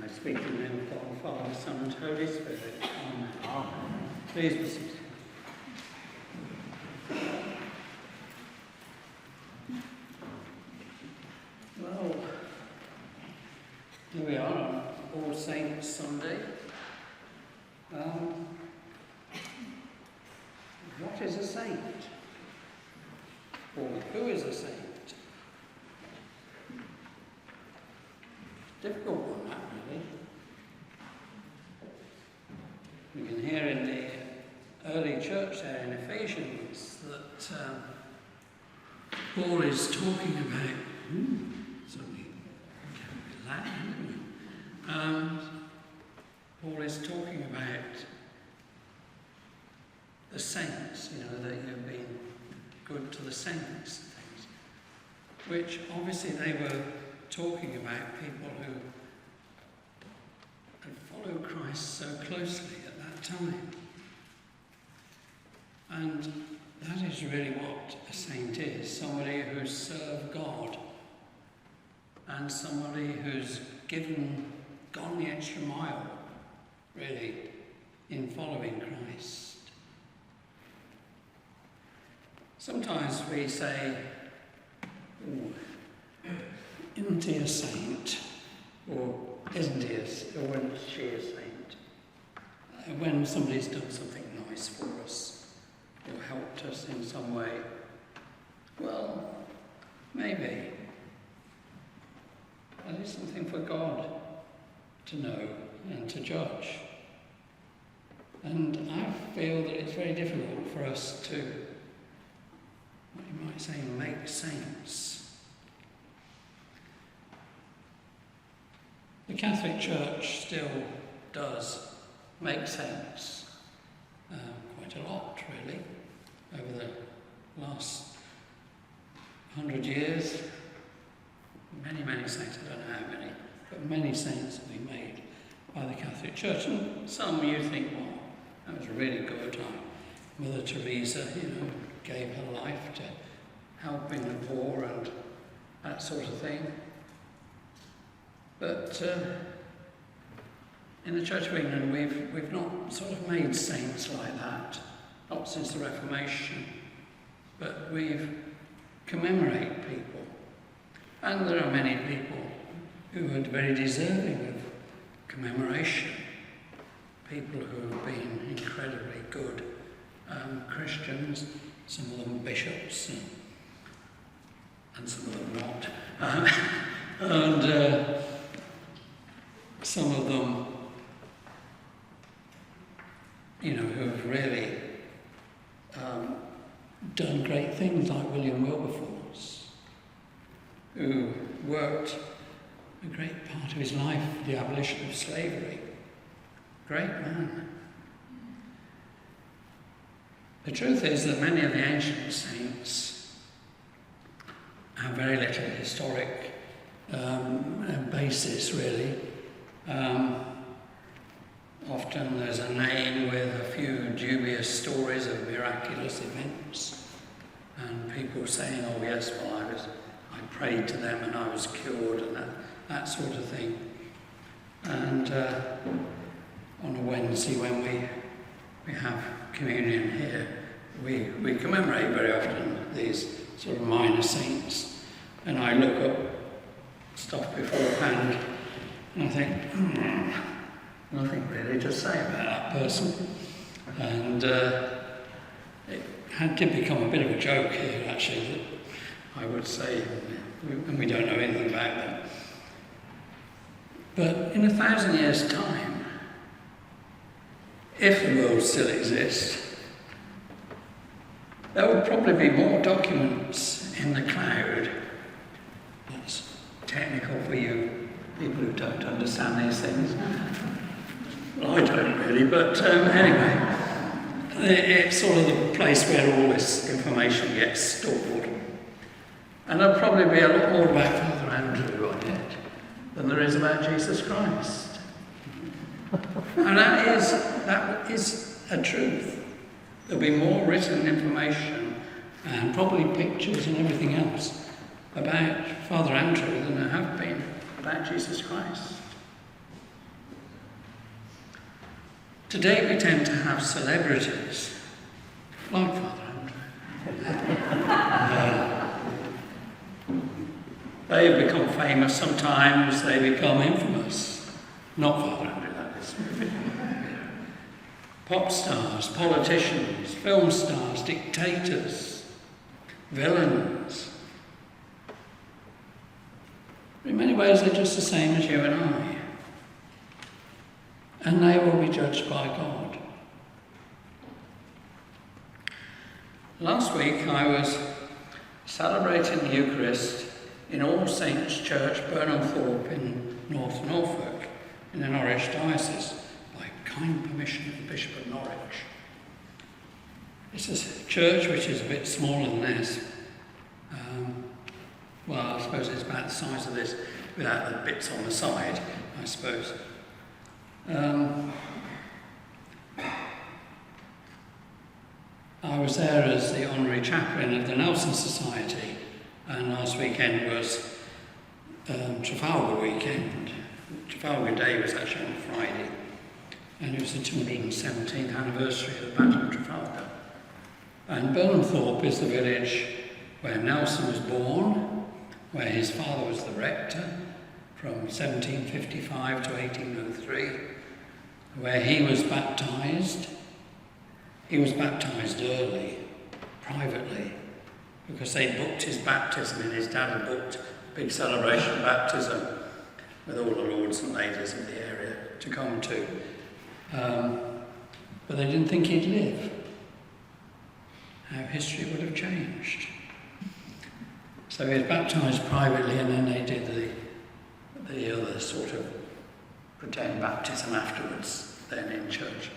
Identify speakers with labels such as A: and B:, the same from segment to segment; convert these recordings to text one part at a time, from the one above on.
A: I speak in the name of God, Father, Son, and Holy Spirit. Amen. Amen. Please be seated. Well, here we are on All Saints Sunday. What is a saint? Or who is a saint? Difficult one, that really. We can hear in the early church there in Ephesians that Paul is talking about something Latin. Paul is talking about the saints, that you've been good to the saints, things, which obviously they were talking about people who had followed Christ so closely at that time. And that is really what a saint is, somebody who's served God and somebody who's gone the extra mile, really, in following Christ. Sometimes we say, isn't he a saint? Or isn't he or isn't she a saint? When somebody's done something nice for us or helped us in some way, well, maybe. That is something for God to know and to judge. And I feel that it's very difficult for us to, what you might say, make saints. The Catholic Church still does make saints, quite a lot really, over the last 100 years. Many saints, I don't know how many, but many saints have been made by the Catholic Church. And some you think, well, that was really good. Mother Teresa, gave her life to helping the poor and that sort of thing. But in the Church of England, we've not sort of made saints like that, not since the Reformation, but we've commemorate people. And there are many people who are very deserving of commemoration, people who have been incredibly good Christians, some of them bishops, and some of them not. And some of them, who have really done great things, like William Wilberforce, who worked a great part of his life for the abolition of slavery. Great man. The truth is that many of the ancient saints have very little historic basis, really. Often there's a name with a few dubious stories of miraculous events, and people saying, "Oh yes, well I prayed to them and I was cured," and that sort of thing. And on a Wednesday when we have communion here, we commemorate very often these sort of minor saints, and I look up stuff beforehand and I think, nothing really to say about that person. And it did become a bit of a joke here, actually, that I would say, and we don't know anything about them. But in 1,000 years' time, if the world still exists, there would probably be more documents in the cloud. That's technical for you people who don't understand these things. Well, I don't really, but anyway, it's sort of the place where all this information gets stored. And there'll probably be a lot more about Father Andrew on it than there is about Jesus Christ. And that is a truth. There'll be more written information and probably pictures and everything else about Father Andrew than there have been about Jesus Christ. Today we tend to have celebrities, like Father Andrew. They become famous sometimes, they become infamous. Not Father Andrew, that is. Pop stars, politicians, film stars, dictators, villains. In many ways, they're just the same as you and I. And they will be judged by God. Last week, I was celebrating the Eucharist in All Saints Church, Burnham Thorpe in North Norfolk, in the Norwich Diocese, by kind permission of the Bishop of Norwich. It's a church which is a bit smaller than this. Well, I suppose it's about the size of this, without the bits on the side, I suppose. I was there as the honorary chaplain of the Nelson Society, and last weekend was Trafalgar weekend. Trafalgar Day was actually on Friday, and it was the 217th anniversary of the Battle of Trafalgar. And Burnham Thorpe is the village where Nelson was born, where his father was the rector from 1755 to 1803, where he was baptised. He was baptised early, privately, because they booked his baptism, and his dad had booked a big celebration of baptism with all the lords and ladies of the area to come to. But they didn't think he'd live. How history would have changed. So he was baptised privately, and then they did the other sort of pretend baptism afterwards, then in church,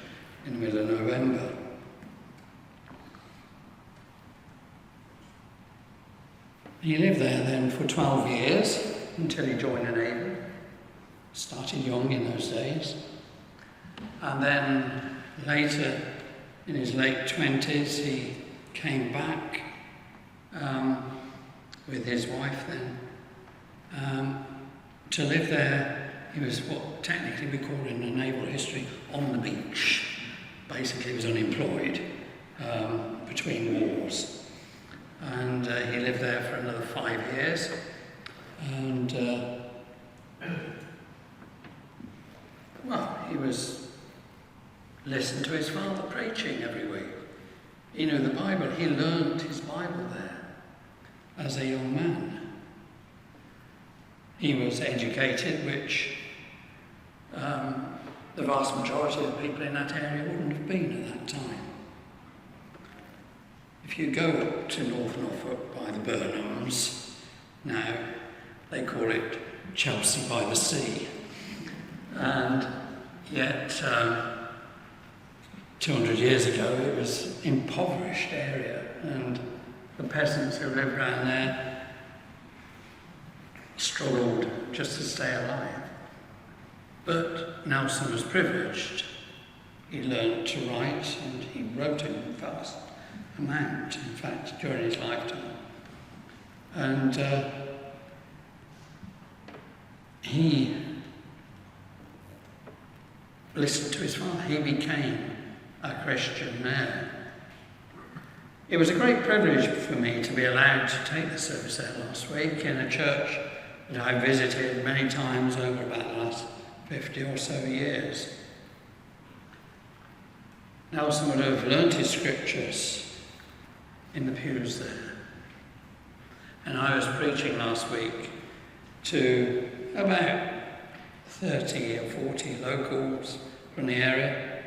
A: in the middle of November. He lived there then for 12 years, until he joined the Navy. Started young in those days. And then later, in his late 20s, he came back with his wife then to live there. He was what technically we call in the naval history on the beach. Basically, he was unemployed between wars. And he lived there for another 5 years. And, he listened to his father preaching every week. He knew the Bible. He learned his Bible there as a young man. He was educated, which the vast majority of people in that area wouldn't have been at that time. If you go up to North Norfolk by the Burnhams now, they call it Chelsea by the Sea. And yet, 200 years ago, it was an impoverished area, and the peasants who lived around there struggled just to stay alive. But Nelson was privileged. He learned to write, and he wrote in vast amount, in fact, during his lifetime. And he listened to his father. He became a Christian man. It was a great privilege for me to be allowed to take the service there last week in a church that I visited many times over about the last 50 or so years. Nelson would have learnt his scriptures in the pews there. And I was preaching last week to about 30 or 40 locals from the area,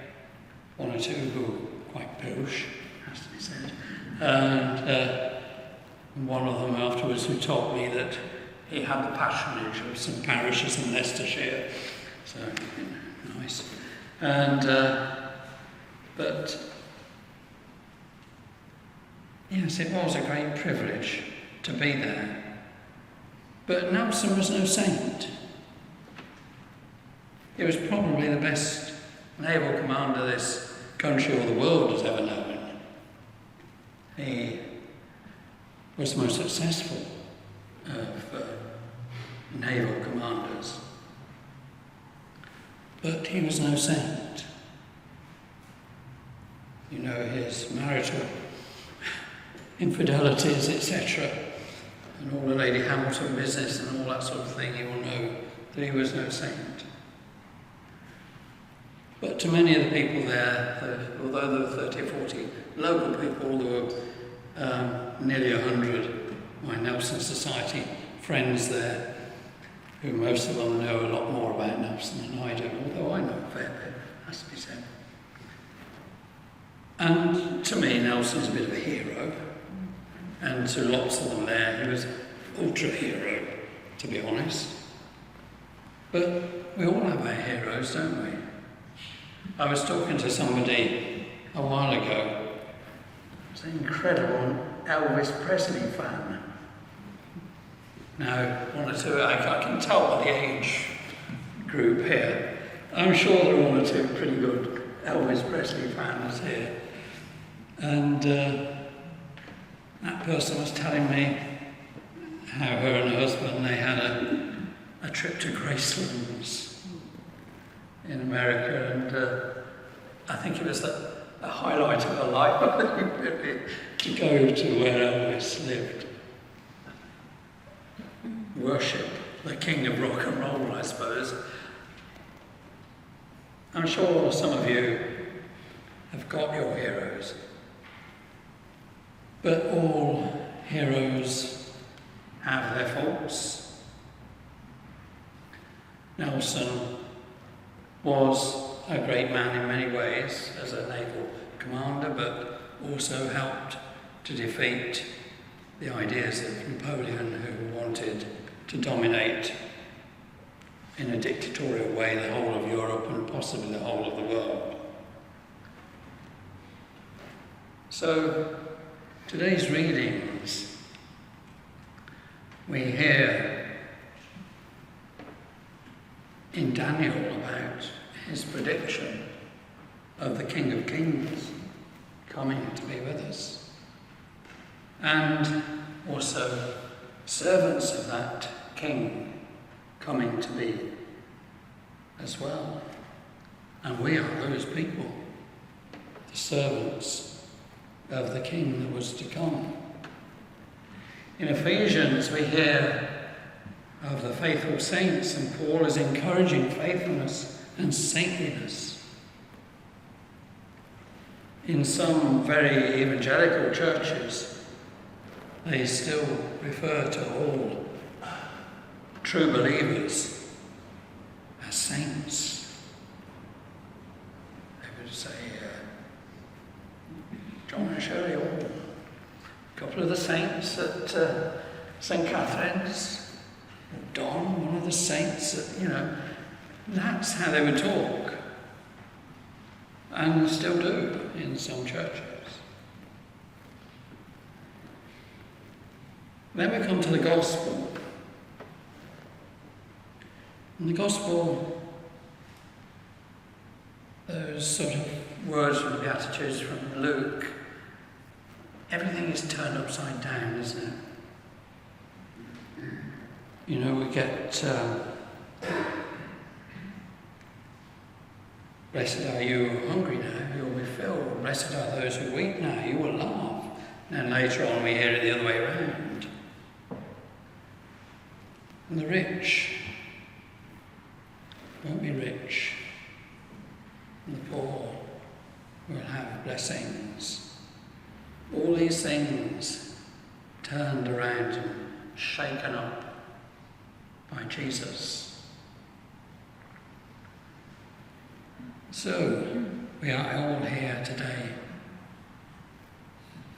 A: one or two who were quite Burbage, has to be said, and one of them afterwards who told me that he had the patronage of some parishes in Leicestershire, so nice. And but yes, it was a great privilege to be there. But Nelson was no saint. He was probably the best naval commander this country or the world has ever known. He was the most successful of naval commanders. But he was no saint. his marital infidelities, etc., and all the Lady Hamilton business and all that sort of thing, you will know that he was no saint. But to many of the people there, although there were 30 or 40 local people, there were nearly 100 my Nelson Society friends there, who most of them know a lot more about Nelson than I do, although I know a fair bit, has to be said. And to me, Nelson's a bit of a hero, and to lots of them there, he was ultra-hero, to be honest. But we all have our heroes, don't we? I was talking to somebody a while ago, who's an incredible Elvis Presley fan. Now, one or two, I can tell by the age group here. I'm sure there are one or two pretty good Elvis Presley fans here. And that person was telling me how her and her husband, they had a trip to Gracelands in America, and I think it was the highlight of her life to go to where Elvis lived. Worship the king of rock and roll, I suppose. I'm sure some of you have got your heroes, but all heroes have their faults. Nelson was a great man in many ways as a naval commander, but also helped to defeat the ideas of Napoleon, who wanted to dominate in a dictatorial way the whole of Europe and possibly the whole of the world. So, today's readings, we hear in Daniel about his prediction of the King of Kings coming to be with us, and also servants of that King coming to be as well. And we are those people, the servants of the King that was to come. In Ephesians we hear of the faithful saints, and Paul is encouraging faithfulness and saintliness. In some very evangelical churches, they still refer to all true believers as saints. They would say John and Shirley Hall, a couple of the saints at St. Catherine's, Don, one of the saints, that's how they would talk, and still do in some churches. Then we come to the Gospel. In the Gospel, those sort of words from the Beatitudes from Luke, everything is turned upside down, isn't it? We get, blessed are you who are hungry now, you will be filled. Blessed are those who weep now, you will laugh. And then later on we hear it the other way around. And the rich won't be rich, and the poor will have blessings. All these things turned around and shaken up by Jesus. So, we are all here today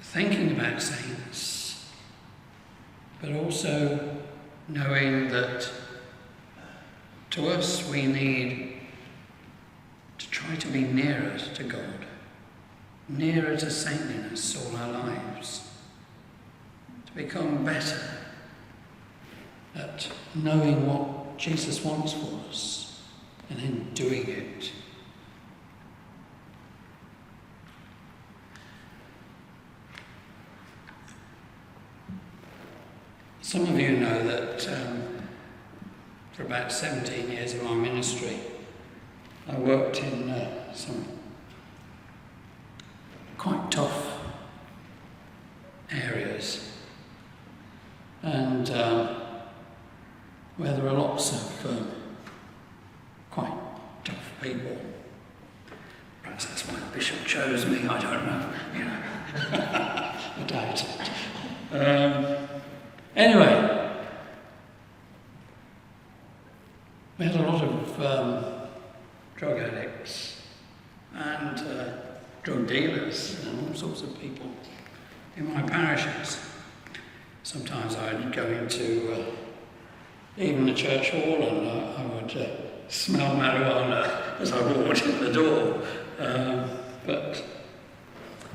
A: thinking about saints, but also knowing that to us we need to try to be nearer to God, nearer to saintliness all our lives, to become better at knowing what Jesus wants for us and then doing it. Some of you know that for about 17 years in my ministry, I worked in some people. Perhaps that's why the bishop chose me, I don't know. I doubt it. Anyway, we had a lot of drug addicts and drug dealers and all sorts of people in my parishes. Sometimes I'd go into even the church hall and I would smell marijuana as I walked in the door. But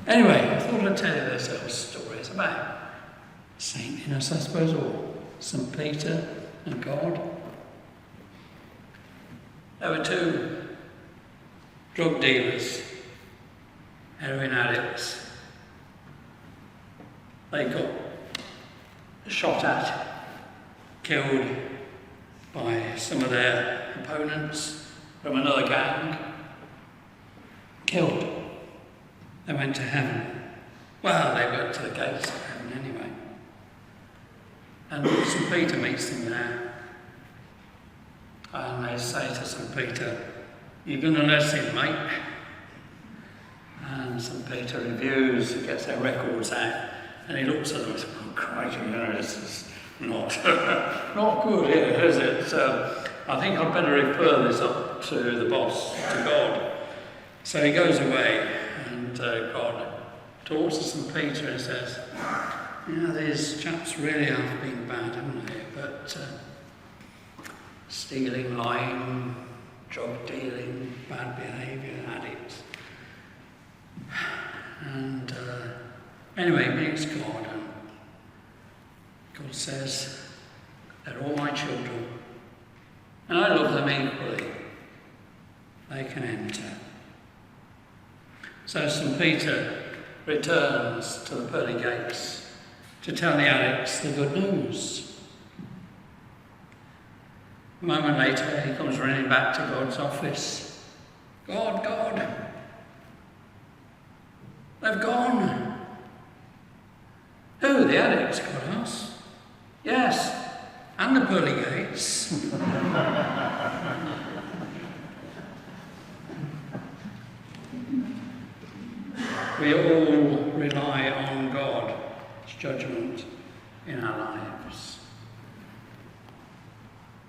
A: anyway, I thought I'd tell you this little story. It's about saintliness, I suppose, or St. Peter and God. There were two drug dealers, heroin addicts. They got shot at, killed by some of their opponents from another gang. Killed. They went to heaven. Well, they went to the gates of heaven anyway. And St. Peter meets them there. And they say to St. Peter, "You're going to let him, mate?" And St. Peter reviews, he gets their records out, and he looks at them and says, "Oh, crikey, this is not good here, is it? So I think I'd better refer this up to the boss, to God." So he goes away, and God talks to St. Peter and says, "These chaps really have been bad, haven't they? But stealing, lying, drug dealing, bad behaviour, addicts." And anyway, he meets God, and God says, "They're all my children, and I love them equally. They can enter." So St. Peter returns to the pearly gates to tell the addicts the good news. A moment later, he comes running back to God's office. God, they've gone." "Who, the addicts?" God asks. "Yes, and the pearly gates." We all rely on God's judgment in our lives.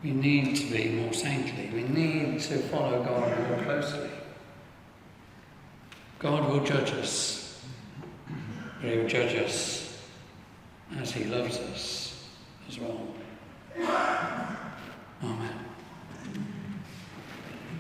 A: We need to be more saintly. We need to follow God more closely. God will judge us. He will judge us as he loves us as well.